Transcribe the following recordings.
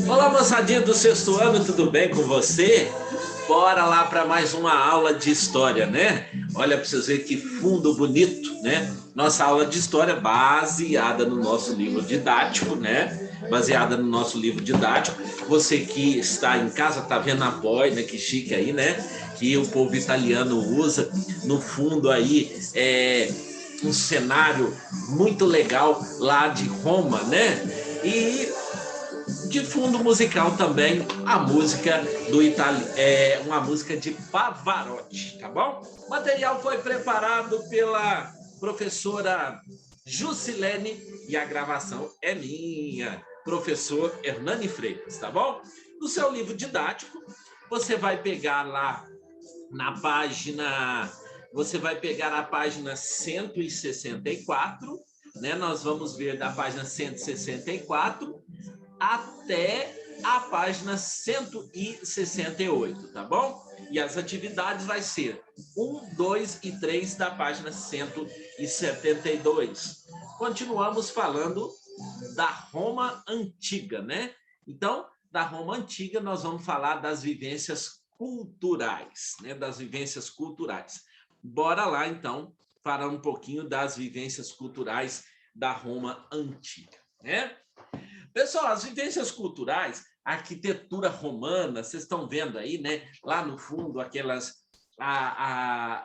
Olá, moçadinha do sexto ano, tudo bem com você? Bora lá para mais uma aula de história, né? Olha para vocês verem que fundo bonito, né? Nossa aula de história baseada no nosso livro didático, né? Baseada no nosso livro didático. Você que está em casa tá vendo a boina, que chique aí, né? Que o povo italiano usa. No fundo aí um cenário muito legal lá de Roma, né? E de fundo musical também, a música do uma música de Pavarotti, tá bom? O material foi preparado pela professora Jusilene e a gravação é minha, professor Hernani Freitas, tá bom? No seu livro didático, você vai pegar lá na página, você vai pegar a página 164, né? Nós vamos ver da página 164 até a página 168, tá bom? E as atividades vai ser 1, 2 e 3 da página 172. Continuamos falando da Roma Antiga, né? Então, da Roma Antiga, nós vamos falar das vivências culturais, né? Das vivências culturais. Bora lá, então, falar um pouquinho das vivências culturais da Roma Antiga, né? Pessoal, as vivências culturais, a arquitetura romana, vocês estão vendo aí, né? Lá no fundo,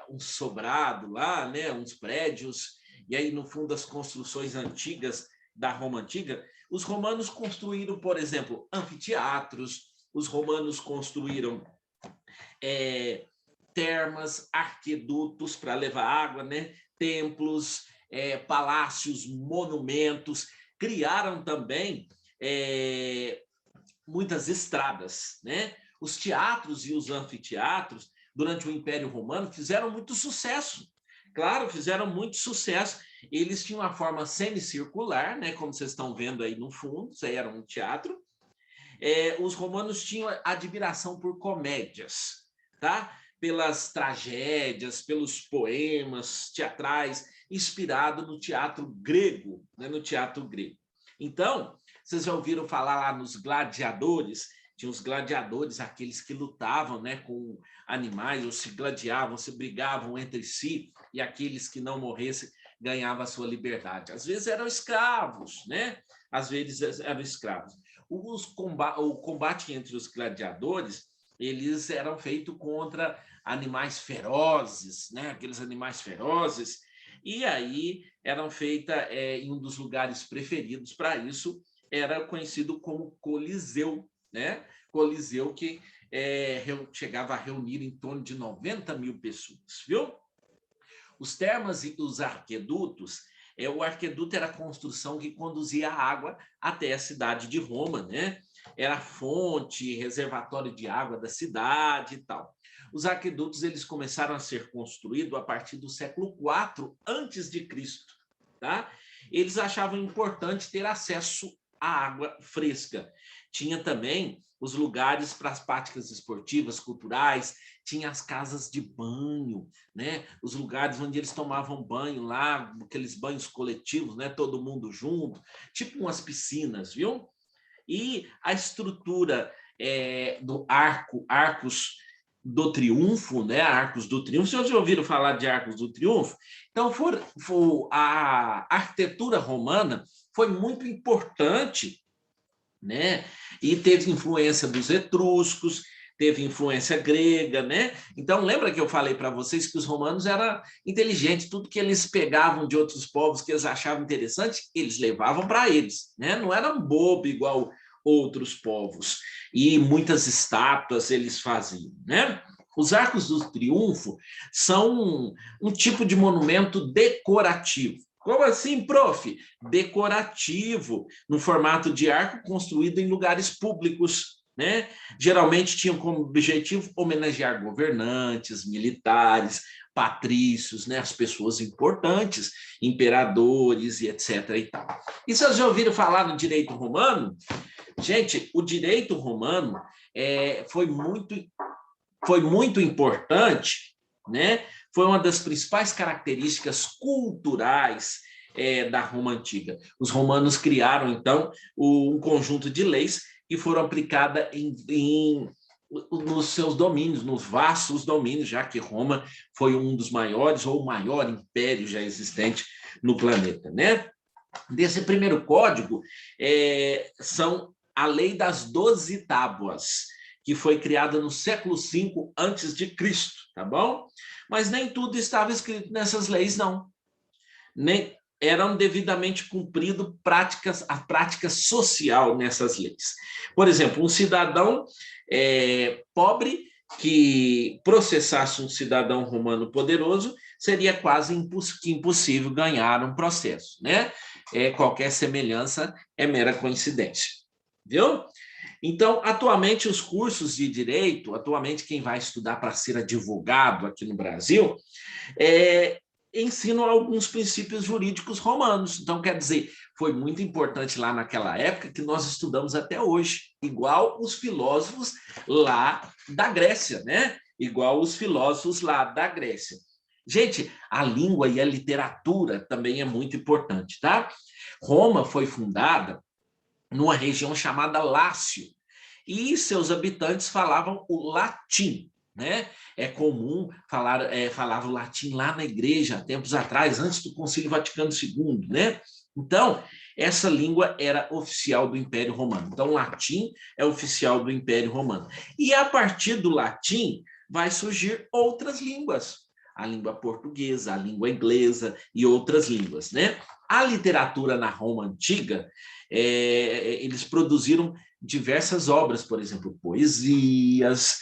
um sobrado lá, né? Uns prédios, e aí no fundo as construções antigas da Roma Antiga. Os romanos construíram, por exemplo, anfiteatros, os romanos construíram termas, arquedutos para levar água, né? Templos, palácios, monumentos, criaram também muitas estradas, né? Os teatros e os anfiteatros, durante o Império Romano, fizeram muito sucesso. Claro, fizeram muito sucesso. Eles tinham uma forma semicircular, né? Como vocês estão vendo aí no fundo, isso aí era um teatro. Os romanos tinham admiração por comédias, tá? Pelas tragédias, pelos poemas teatrais, inspirado no teatro grego, né? No teatro grego. Então, vocês já ouviram falar lá nos gladiadores? Tinha os gladiadores, aqueles que lutavam, né, com animais, ou se gladiavam, se brigavam entre si, e aqueles que não morressem ganhavam a sua liberdade. Às vezes eram escravos, né? Às vezes eram escravos. O combate entre os gladiadores, eles eram feitos contra animais ferozes, né? Aqueles animais ferozes, e aí eram feitas em um dos lugares preferidos para isso, era conhecido como Coliseu, né? Coliseu que chegava a reunir em torno de 90 mil pessoas, viu? Os termas e os arquedutos, o arqueduto era a construção que conduzia a água até a cidade de Roma, né? Era fonte, reservatório de água da cidade e tal. Os arquedutos eles começaram a ser construídos a partir do século IV antes de Cristo, tá? Eles achavam importante ter acesso à água fresca. Tinha também os lugares para as práticas esportivas, culturais, tinha as casas de banho, né? Os lugares onde eles tomavam banho lá, aqueles banhos coletivos, né? Todo mundo junto, tipo umas piscinas, viu? E a estrutura do arcos do triunfo, né? Arcos do triunfo. Vocês já ouviram falar de arcos do triunfo? Então, a arquitetura romana foi muito importante, né? E teve influência dos etruscos, teve influência grega, né? Então, lembra que eu falei para vocês que os romanos eram inteligentes, tudo que eles pegavam de outros povos que eles achavam interessante, eles levavam para eles, né? Não eram bobo igual outros povos. E muitas estátuas eles faziam, né? Os arcos do triunfo são um tipo de monumento decorativo. Como assim, prof? Decorativo, no formato de arco construído em lugares públicos, né? Geralmente tinham como objetivo homenagear governantes, militares, patrícios, né? As pessoas importantes, imperadores e etc. E tal. E vocês já ouviram falar no direito romano? Gente, o direito romano foi muito importante, né? Foi uma das principais características culturais da Roma Antiga. Os romanos criaram, então, um conjunto de leis que foram aplicadas nos seus domínios, nos vastos domínios, já que Roma foi um dos maiores ou o maior império já existente no planeta, né? Desse primeiro código são a Lei das 12 Tábuas, que foi criada no século V antes de Cristo, tá bom? Mas nem tudo estava escrito nessas leis, não. Nem eram devidamente cumprido a prática social nessas leis. Por exemplo, um cidadão pobre que processasse um cidadão romano poderoso seria quase impossível ganhar um processo, né? Qualquer semelhança é mera coincidência, viu? Então, atualmente, os cursos de direito, quem vai estudar para ser advogado aqui no Brasil, ensinam alguns princípios jurídicos romanos. Então, quer dizer, foi muito importante lá naquela época que nós estudamos até hoje, igual os filósofos lá da Grécia, né? Igual os filósofos lá da Grécia. Gente, a língua e a literatura também é muito importante, tá? Roma foi fundada numa região chamada Lácio, e seus habitantes falavam o latim, né? É comum falar o latim lá na igreja, há tempos atrás, antes do Concílio Vaticano II, né? Então, essa língua era oficial do Império Romano. Então, o latim é oficial do Império Romano. E a partir do latim vai surgir outras línguas. A língua portuguesa, a língua inglesa e outras línguas, né? A literatura na Roma Antiga, eles produziram diversas obras, por exemplo, poesias,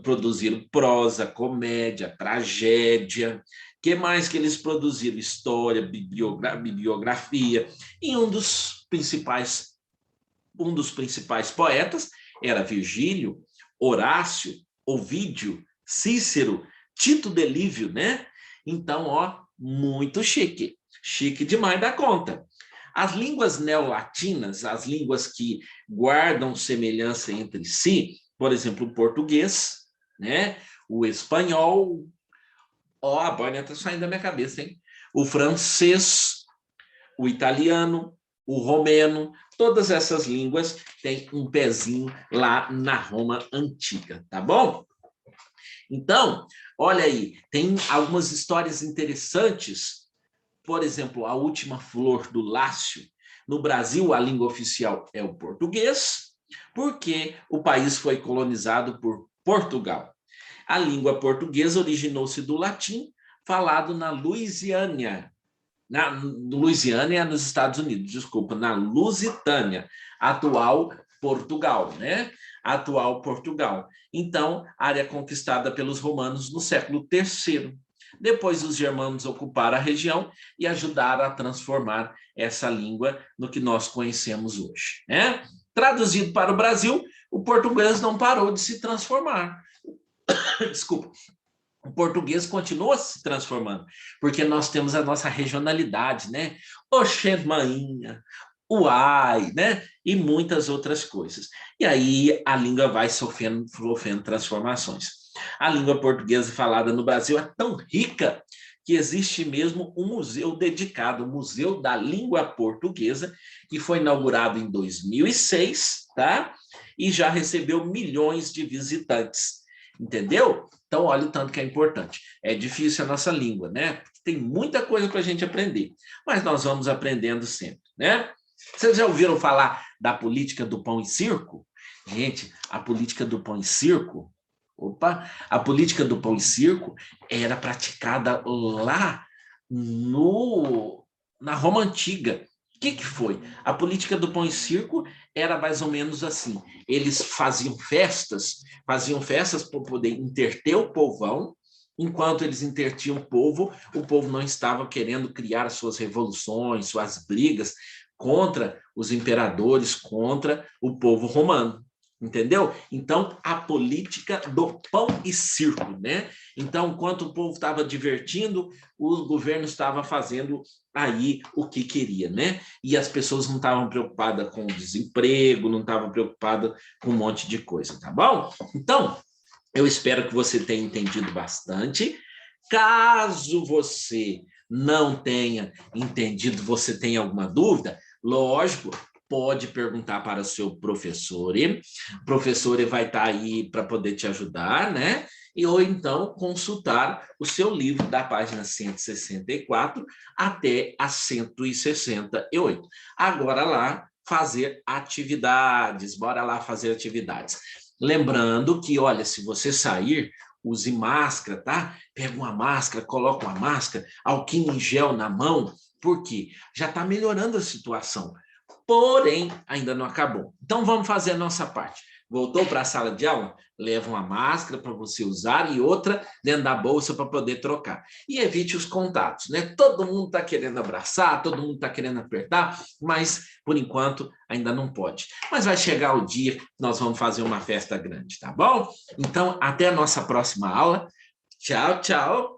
produziram prosa, comédia, tragédia. Que mais que eles produziram? História, bibliografia. E um dos principais poetas era Virgílio, Horácio, Ovídio, Cícero, Tito de Livio, né? Então, muito chique. Chique demais da conta. As línguas neolatinas, as línguas que guardam semelhança entre si, por exemplo, o português, né? O espanhol, a boina está saindo da minha cabeça, hein? O francês, o italiano, o romeno, todas essas línguas têm um pezinho lá na Roma Antiga, tá bom? Então, olha aí, tem algumas histórias interessantes. Por exemplo, a última flor do Lácio. No Brasil, a língua oficial é o português, porque o país foi colonizado por Portugal. A língua portuguesa originou-se do latim, falado na Lusitânia. Louisiana, nos Estados Unidos, desculpa, na Lusitânia, atual Portugal, né? Atual Portugal. Então, área conquistada pelos romanos no século III. Depois, os germanos ocuparam a região e ajudaram a transformar essa língua no que nós conhecemos hoje, né? Traduzido para o Brasil, o português não parou de se transformar. Desculpa. O português continua se transformando, porque nós temos a nossa regionalidade, né? Oxê, mainha, uai, né? E muitas outras coisas. E aí a língua vai sofrendo transformações. A língua portuguesa falada no Brasil é tão rica que existe mesmo um museu dedicado, o Museu da Língua Portuguesa, que foi inaugurado em 2006, tá? E já recebeu milhões de visitantes, entendeu? Então, olha o tanto que é importante. É difícil a nossa língua, né? Tem muita coisa para a gente aprender, mas nós vamos aprendendo sempre, né? Vocês já ouviram falar da política do pão e circo? Gente, a política do pão e circo, a política do pão e circo era praticada lá na Roma Antiga. O que foi? A política do pão e circo era mais ou menos assim. Eles faziam festas para poder interter o povão. Enquanto eles intertiam o povo não estava querendo criar suas revoluções, suas brigas contra os imperadores, contra o povo romano. Entendeu? Então, a política do pão e circo, né? Então, enquanto o povo estava divertindo, o governo estava fazendo aí o que queria, né? E as pessoas não estavam preocupadas com o desemprego, não estavam preocupadas com um monte de coisa, tá bom? Então, eu espero que você tenha entendido bastante. Caso você não tenha entendido, você tem alguma dúvida, lógico, pode perguntar para o seu professor, e o professor vai estar aí para poder te ajudar, né? Ou então consultar o seu livro da página 164 até a 168. Agora lá, fazer atividades, bora lá fazer atividades. Lembrando que, olha, se você sair, use máscara, tá? Pega uma máscara, coloca uma máscara, álcool em gel na mão, porque já está melhorando a situação. Porém, ainda não acabou. Então, vamos fazer a nossa parte. Voltou para a sala de aula? Leva uma máscara para você usar e outra dentro da bolsa para poder trocar. E evite os contatos, né? Todo mundo está querendo abraçar, todo mundo está querendo apertar, mas, por enquanto, ainda não pode. Mas vai chegar o dia que nós vamos fazer uma festa grande, tá bom? Então, até a nossa próxima aula. Tchau, tchau.